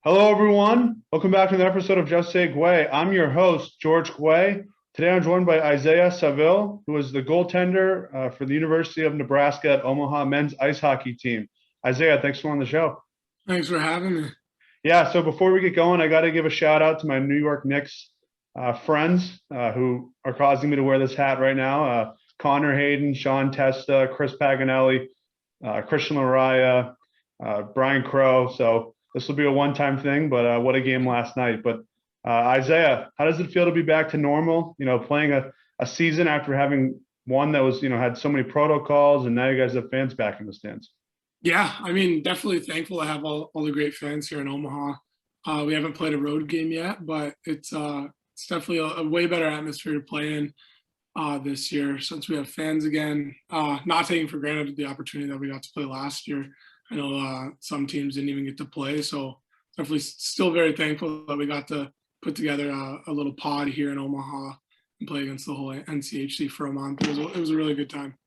Hello, everyone. Welcome back to another episode of Just Say Guay. I'm your host, George Guay. Today, I'm joined by Isaiah Saville, who is the goaltender for the University of Nebraska at Omaha men's ice hockey team. Isaiah, thanks for on the show. Thanks for having me. Yeah, so before we get going, I got to give a shout out to my New York Knicks friends who are causing me to wear this hat right now. Connor Hayden, Sean Testa, Chris Paganelli, Christian Lariah, Brian Crow. So this will be a one-time thing, but what a game last night. But Isaiah, how does it feel to be back to normal? Playing a season after having one that was, had so many protocols, and now you guys have fans back in the stands. Yeah, I mean, definitely thankful to have all the great fans here in Omaha. We haven't played a road game yet, but it's definitely a way better atmosphere to play in this year since we have fans again. Not taking for granted the opportunity that we got to play last year. I know some teams didn't even get to play, so definitely still very thankful that we got to put together a little pod here in Omaha and play against the whole NCHC for a month. It was a really good time.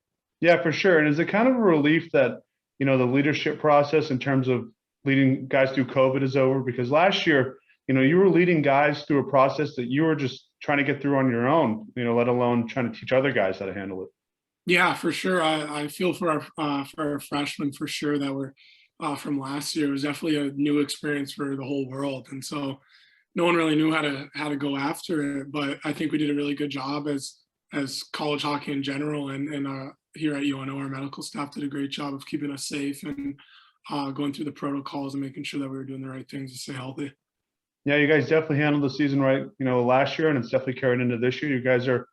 Yeah, for sure. And is it kind of a relief that, the leadership process in terms of leading guys through COVID is over? Because last year, you were leading guys through a process that you were just trying to get through on your own, let alone trying to teach other guys how to handle it. Yeah, for sure. I feel for our freshmen for sure that were from last year. It was definitely a new experience for the whole world, and so no one really knew how to go after it. But I think we did a really good job as college hockey in general, and here at UNO, our medical staff did a great job of keeping us safe and going through the protocols and making sure that we were doing the right things to stay healthy. Yeah, you guys definitely handled the season right, last year, and it's definitely carried into this year. You guys are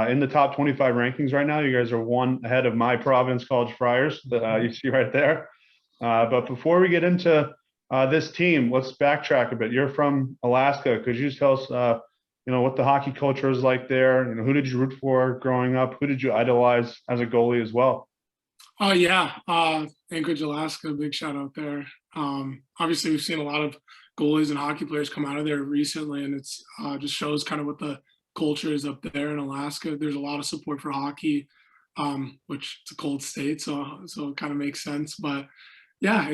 in the top 25 rankings right now. You guys are one ahead of my Providence College Friars that you see right there. But before we get into this team, let's backtrack a bit. You're from Alaska. Could you just tell us, what the hockey culture is like there? Who did you root for growing up? Who did you idolize as a goalie as well? Oh yeah, Anchorage, Alaska, big shout out there. Obviously, we've seen a lot of goalies and hockey players come out of there recently, and it's just shows kind of what the culture is up there in Alaska. There's a lot of support for hockey, which it's a cold state, so it kind of makes sense. But yeah,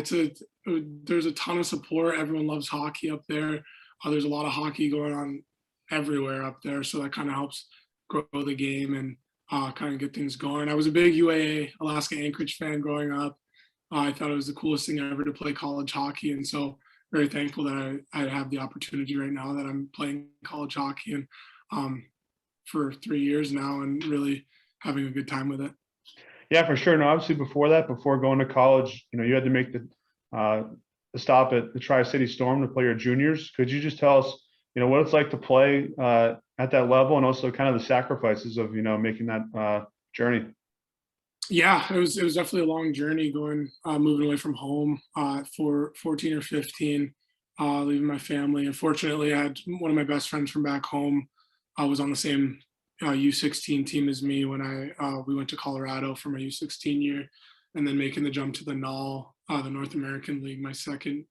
there's a ton of support. Everyone loves hockey up there. There's a lot of hockey going on everywhere up there, so that kind of helps grow the game and kind of get things going. I was a big UAA Alaska Anchorage fan growing up. I thought it was the coolest thing ever to play college hockey, and so very thankful that I have the opportunity right now that I'm playing college hockey and for 3 years now and really having a good time with it. Yeah, for sure. And obviously, before that, before going to college, you had to make the stop at the Tri-City Storm to play your juniors. Could you just tell us, what it's like to play at that level, and also kind of the sacrifices of, making that journey? Yeah, it was definitely a long journey going moving away from home for 14 or 15, leaving my family. Unfortunately, I had one of my best friends from back home. I was on the same U16 team as me when we went to Colorado for my U16 year, and then making the jump to the NAL, the North American League, my second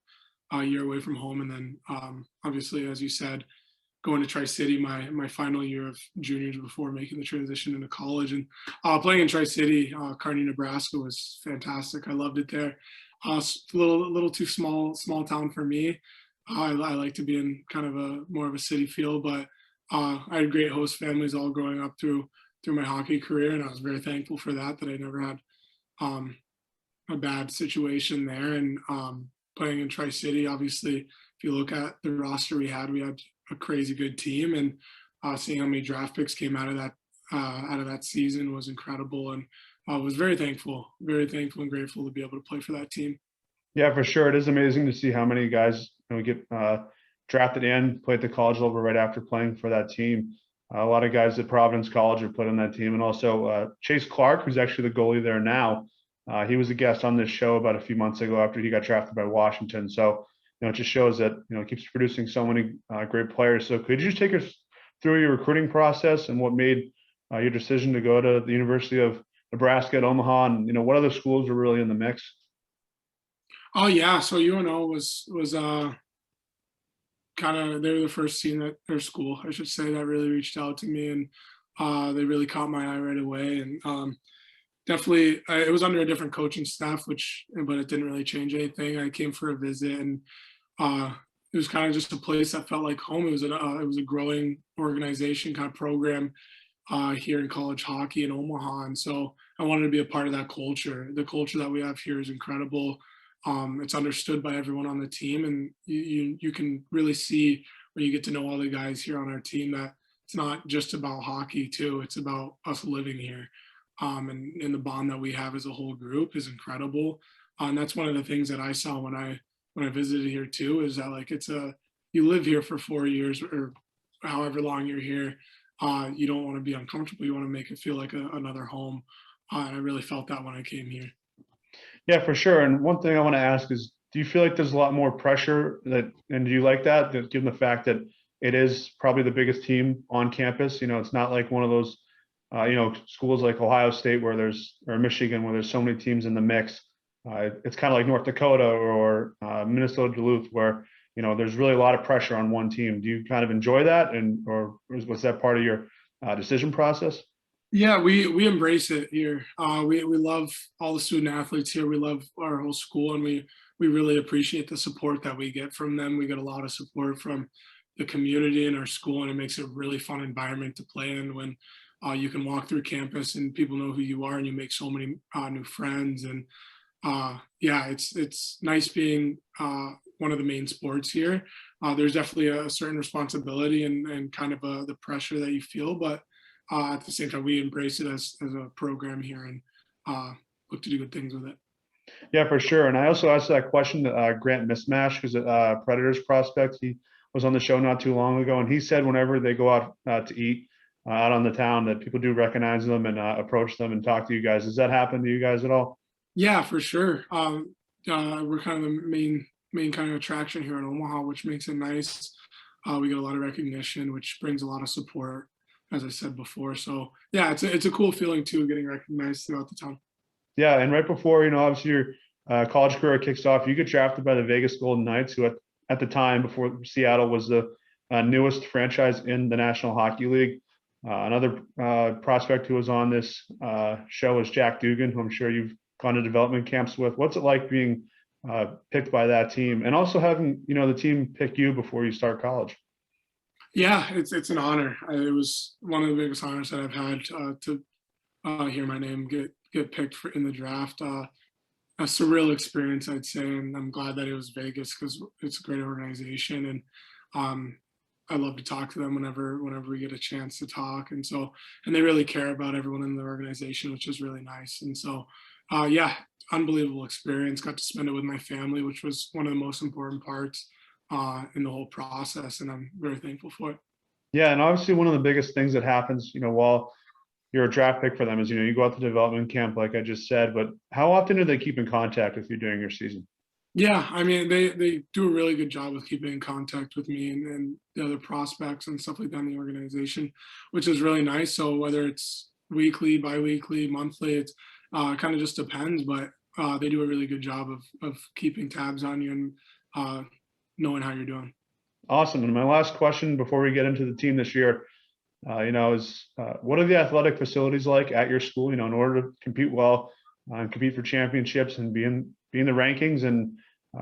year away from home, and then obviously, as you said, going to Tri-City my final year of juniors before making the transition into college. And playing in Tri-City, Kearney, Nebraska was fantastic. I loved it there. A little too small town for me. I like to be in kind of a more of a city feel, but I had great host families all growing up through my hockey career, and I was very thankful for that. That I never had um, a bad situation there. And playing in Tri City, obviously, if you look at the roster we had a crazy good team, and seeing how many draft picks came out of that season was incredible. And I was very thankful and grateful to be able to play for that team. Yeah, for sure. It is amazing to see how many guys get drafted in, play at the college level right after playing for that team. A lot of guys at Providence College have played on that team, and also Chase Clark, who's actually the goalie there now. He was a guest on this show about a few months ago after he got drafted by Washington. So, it just shows that it keeps producing so many great players. So, could you just take us through your recruiting process and what made your decision to go to the University of Nebraska at Omaha, and what other schools were really in the mix? Oh yeah, so UNO was kind of they were the first team at their school, I should say, that really reached out to me, and they really caught my eye right away. And definitely, it was under a different coaching staff, but it didn't really change anything. I came for a visit, and uh, it was kind of just a place that felt like home. It was a growing organization kind of program here in college hockey in Omaha, and so I wanted to be a part of that culture. The culture that we have here is incredible. It's understood by everyone on the team, and you can really see when you get to know all the guys here on our team that it's not just about hockey too. It's about us living here, and the bond that we have as a whole group is incredible. And that's one of the things that I saw when I visited here too, is that like you live here for 4 years or however long you're here. You don't want to be uncomfortable. You want to make it feel like another home. And I really felt that when I came here. Yeah, for sure. And one thing I want to ask is, do you feel like there's a lot more pressure and do you like that, given the fact that it is probably the biggest team on campus? It's not like one of those, schools like Ohio State or Michigan where there's so many teams in the mix. It's kind of like North Dakota or Minnesota Duluth where, there's really a lot of pressure on one team. Do you kind of enjoy that? Or was that part of your decision process? Yeah, we embrace it here. We love all the student athletes here. We love our whole school, and we really appreciate the support that we get from them. We get a lot of support from the community in our school, and it makes it a really fun environment to play in when you can walk through campus and people know who you are, and you make so many new friends. And yeah, it's nice being one of the main sports here. There's definitely a certain responsibility and kind of the pressure that you feel, but at the same time, we embrace it as a program here and look to do good things with it. Yeah, for sure. And I also asked that question to Grant Mismash, who's a Predators prospect. He was on the show not too long ago, and he said whenever they go out to eat out on the town that people do recognize them and approach them and talk to you guys. Does that happen to you guys at all? Yeah, for sure. We're kind of the main kind of attraction here in Omaha, which makes it nice. We get a lot of recognition, which brings a lot of support, as I said before. So yeah, it's a cool feeling too, getting recognized throughout the town. Yeah, and right before, obviously your college career kicks off, you get drafted by the Vegas Golden Knights, who at the time, before Seattle, was the newest franchise in the National Hockey League. Another prospect who was on this show is Jack Dugan, who I'm sure you've gone to development camps with. What's it like being picked by that team, and also having the team pick you before you start college? Yeah, it's an honor. It was one of the biggest honors that I've had to hear my name get picked in the draft. A surreal experience, I'd say, and I'm glad that it was Vegas because it's a great organization, and I love to talk to them whenever we get a chance to talk, and they really care about everyone in the organization, which is really nice. And so, yeah, unbelievable experience. Got to spend it with my family, which was one of the most important parts in the whole process, and I'm very thankful for it. Yeah, and obviously one of the biggest things that happens, while you're a draft pick for them is, you go out to development camp, like I just said, but how often do they keep in contact with you during your season? Yeah, I mean, they do a really good job of keeping in contact with me and the other prospects and stuff like that in the organization, which is really nice. So whether it's weekly, biweekly, monthly, it's kind of just depends, but they do a really good job of keeping tabs on you and knowing how you're doing. Awesome. And my last question before we get into the team this year, is what are the athletic facilities like at your school? In order to compete well and compete for championships and be in the rankings and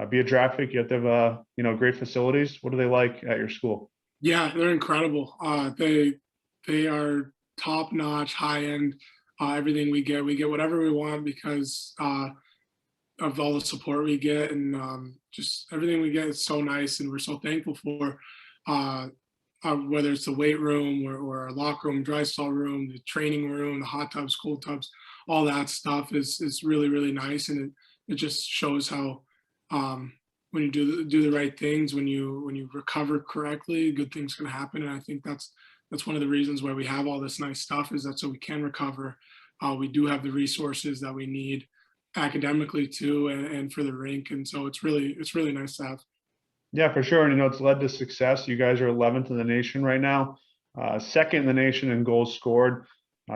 be a draft pick, you have to have great facilities. What are they like at your school? Yeah, they're incredible. They are top notch, high end. Everything we get whatever we want because of all the support we get, and just everything we get is so nice, and we're so thankful for. Whether it's the weight room or our locker room, dry stall room, the training room, the hot tubs, cold tubs, all that stuff is really, really nice. And it just shows how when you do the right things, when you recover correctly, good things can happen. And I think that's one of the reasons why we have all this nice stuff, is that so we can recover. We do have the resources that we need academically too, and for the rink. And so it's really nice to have. Yeah, for sure. And it's led to success. You guys are 11th in the nation right now, second in the nation in goals scored,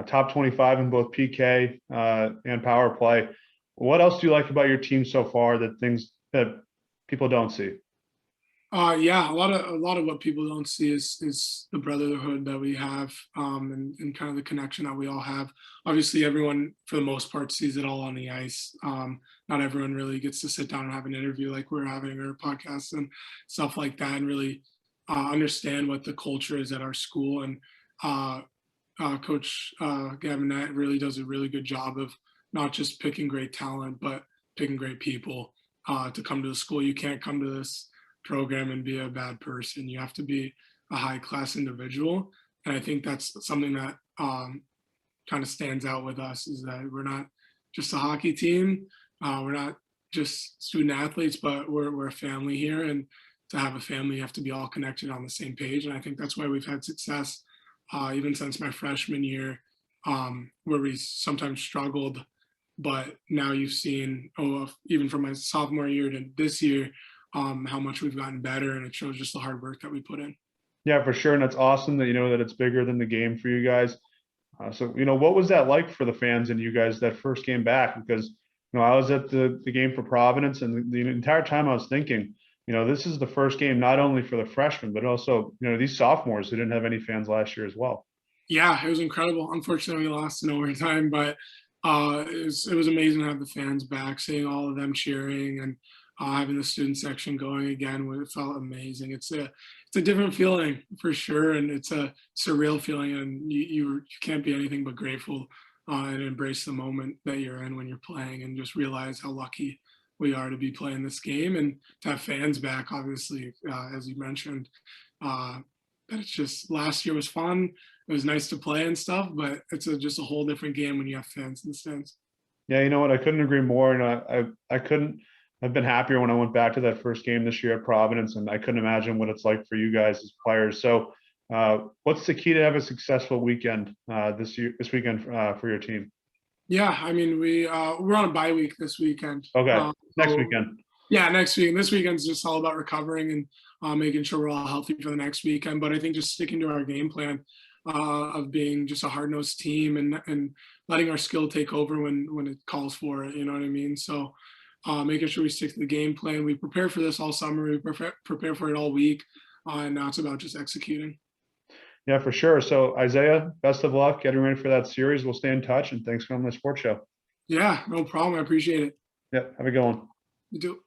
top 25 in both PK and power play. What else do you like about your team so far, that things that people don't see? Yeah, a lot of what people don't see is the brotherhood that we have, and kind of the connection that we all have. Obviously, everyone for the most part sees it all on the ice. Not everyone really gets to sit down and have an interview like we're having, or podcasts and stuff like that, and really understand what the culture is at our school. And uh, Coach Gavin Knight really does a really good job of not just picking great talent, but picking great people to come to the school. You can't come to this program and be a bad person. You have to be a high class individual. And I think that's something that kind of stands out with us, is that we're not just a hockey team. We're not just student athletes, but we're a family here. And to have a family, you have to be all connected on the same page. And I think that's why we've had success even since my freshman year, where we sometimes struggled. But now you've seen, even from my sophomore year to this year, how much we've gotten better, and it shows just the hard work that we put in. Yeah, for sure. And it's awesome that you know that it's bigger than the game for you guys. So, what was that like for the fans and you guys that first game back? Because, I was at the game for Providence, and the entire time I was thinking, this is the first game not only for the freshmen, but also, these sophomores who didn't have any fans last year as well. Yeah, it was incredible. Unfortunately, we lost in overtime, but it was amazing to have the fans back, seeing all of them cheering, and having the student section going again. It felt amazing. It's a different feeling for sure, and it's a surreal feeling, and you can't be anything but grateful and embrace the moment that you're in when you're playing, and just realize how lucky we are to be playing this game and to have fans back. Obviously, as you mentioned, uh, but it's just, last year was fun. It was nice to play and stuff, but it's just a whole different game when you have fans in the stands. Yeah, you know what? I couldn't agree more. And I couldn't have been happier when I went back to that first game this year at Providence, and I couldn't imagine what it's like for you guys as players. So, what's the key to have a successful weekend this weekend for your team? Yeah, I mean, we're on a bye week this weekend. Okay, next So weekend. yeah, next week. This weekend's just all about recovering and making sure we're all healthy for the next weekend. But I think just sticking to our game plan of being just a hard nosed team, and letting our skill take over when it calls for it. You know what I mean? So making sure we stick to the game plan. We prepare for this all summer. We prepare for it all week, and now it's about just executing. Yeah, for sure. So, Isaiah, best of luck getting ready for that series. We'll stay in touch, and thanks for coming on the sports show. Yeah, no problem. I appreciate it. Yep, have a good one. You too.